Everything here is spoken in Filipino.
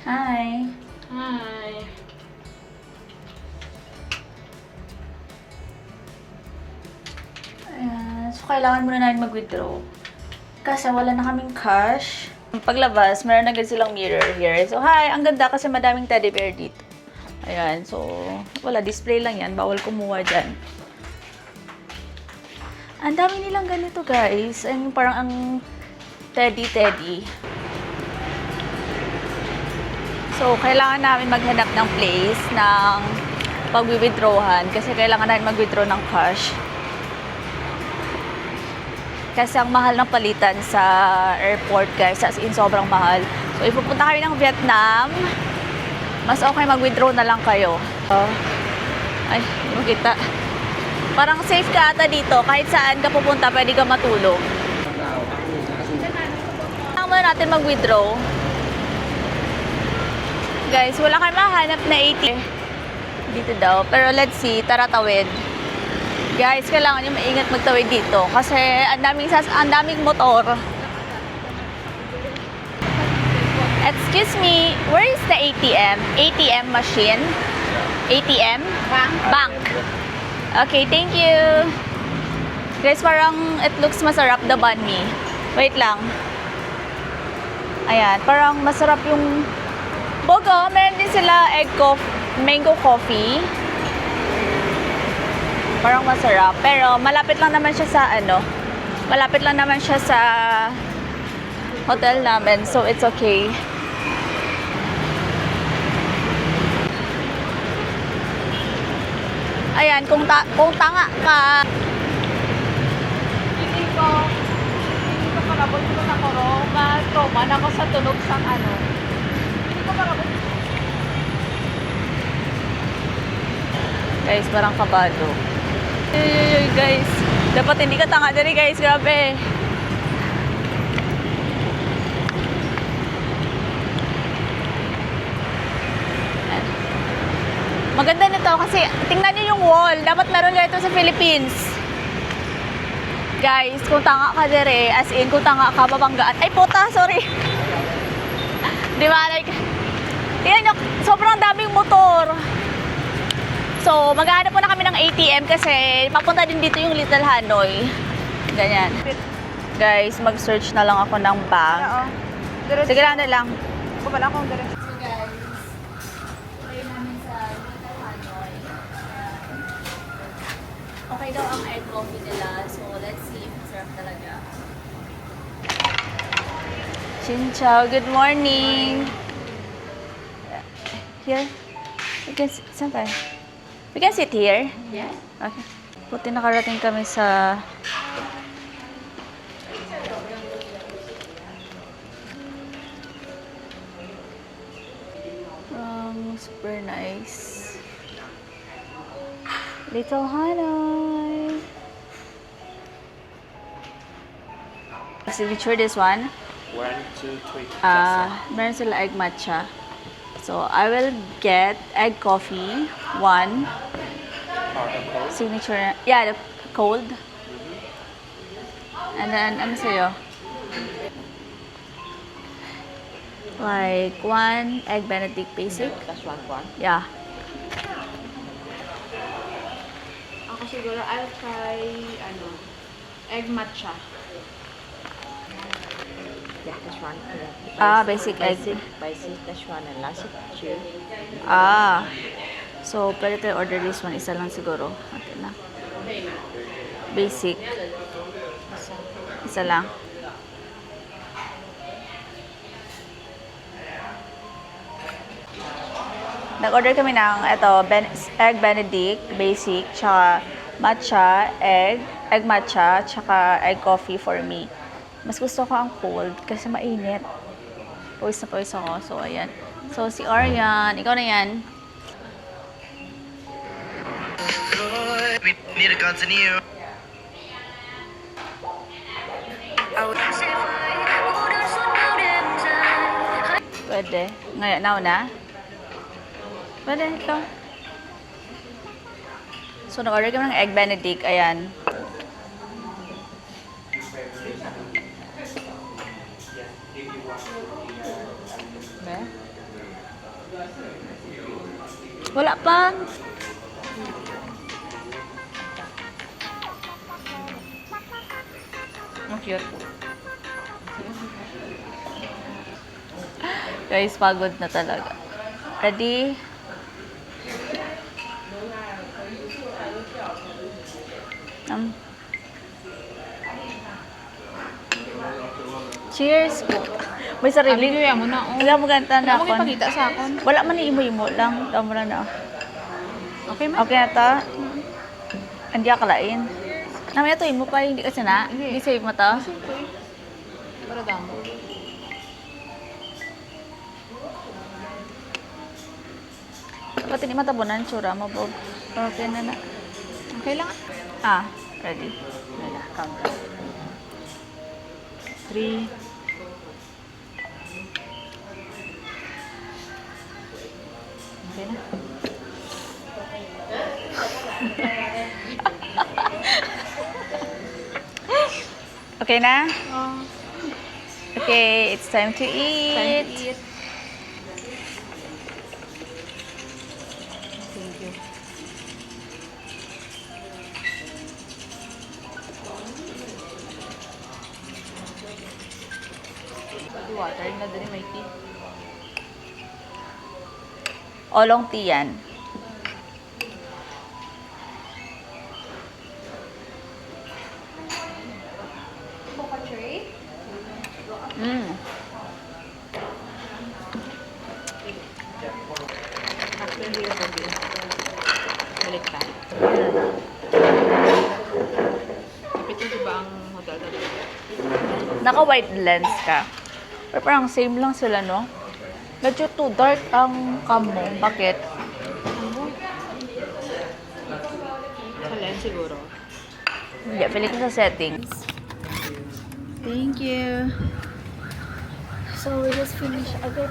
Hi. Hi. Ayan. So, kailangan muna natin mag-withdraw. Kasi wala na kaming cash. Paglabas, meron na agad silang mirror here. So, hi! Ang ganda kasi madaming teddy bear dito. Ayan. So, wala. Display lang yan. Bawal kumuha dyan. Ang dami nilang ganito, guys. Ang parang ang teddy. So, kailangan namin maghanap ng place ng pag-withdrawhan kasi kailangan namin mag-withdraw ng cash. Kasi ang mahal ng palitan sa airport, guys, as in sobrang mahal. So, ipupunta kayo ng Vietnam, mas okay mag-withdraw na lang kayo. Ay, hindi mo kita. Parang safe ka ata dito. Kahit saan ka pupunta, pwede ka matulog. Kailangan muna natin mag-withdraw. Guys, wala kayo mahanap na ATM dito daw. Pero let's see, tara tawid. Guys, kailangan nyo maingat magtawid dito kasi ang daming motor. Excuse me, where is the ATM? ATM machine? ATM? Bank. Okay, thank you. Guys, parang it looks masarap, the banh mi. Wait lang. Ayan, parang masarap yung bogo. Meron din sila mango coffee. Parang masarap. Pero malapit lang naman siya sa malapit lang naman siya sa hotel namin. So, it's okay. Ayan, kung tanga ka. Hindi ko parabot ko sa koroma. Trauma na ako sa tunog sang Hindi ko parabot. Guys, parang kabado. Guys. Dapat hindi ka tanga dali, guys. Grabe. Maganda nito kasi tingnan niyo yung wall. Dapat meron ganito sa Philippines. Guys, kung tanga ka dire, as in, kung tanga ka, babanggaan. Ay, puta, sorry. Di ba, like, tingnan nyo, sobrang daming motor. So, maghahanap po na kami ng ATM kasi papunta din dito yung Little Hanoi. Ganyan. Guys, mag-search na lang ako ng bank. Sige lang na lang. Wala akong direct. So guys, try namin sa Little Hanoi. Okay daw ang egg coffee nila. So, let's see if masarap talaga. Chin Chow, good morning. Here? You can sit. Saan tayo? We can sit here? Yes. Okay. Buti nakarating kami sa super nice Little Hanoi. Signature this one. 1, 2, 3. Meron sila egg matcha. So, I will get egg coffee, one. Signature, yeah, the cold. And then, ano sa'yo? Like, one egg Benedict basic. That's one. Yeah. Ako siguro, I'll try, egg matcha. Yeah, that's one. Basic egg. Basic, that's one. And last two. So, pwede tayo order this one. Isa lang siguro. Okay na. Basic. Isa lang. Nag-order kami ng egg Benedict, basic, tsaka matcha, egg matcha, tsaka egg coffee for me. Mas gusto ko ang cold kasi mainit. Pawis na pawis ako. So, ayan. So, si Arian, ikaw na yan. We need to continue. Pwede. Ngayon, now na? Pwede, ikaw. So, nag-order kami ng egg Benedict. Ayan. Okay. Wala pa. Ang cute. Guys, pagod na talaga. Ready? Cheers po. May sarili. Kaya mo na, oh. Wala mo ganta na Wala mo ako. ipakita sa akon. Wala man ni imo-imo lang. Damo lang na. Okay, ma? Okay na to? Hindi akalain. Namaya to, imo pa. Hindi kasi na. Hindi. Hindi save mo to. Para damo. Dapat hindi matabunan. Tsura mo, Bob. Okay na na. Okay lang. Ready? Wala, count. 3. Okay na. Okay na? Oh, Okay, it's time to eat. time to eat. Thank you. Water na din may tea. Olong tea yan. Coca tray? Actually, ito din. Balik ka. Kapit mo ba ang hotel talaga? Naka-white lens ka. Pero parang same lang sila, no? Medyo too dark ang cam mo. Bakit? Sa lens siguro. Hindi, feeling ko sa settings. Thank you. So, we just finished agad.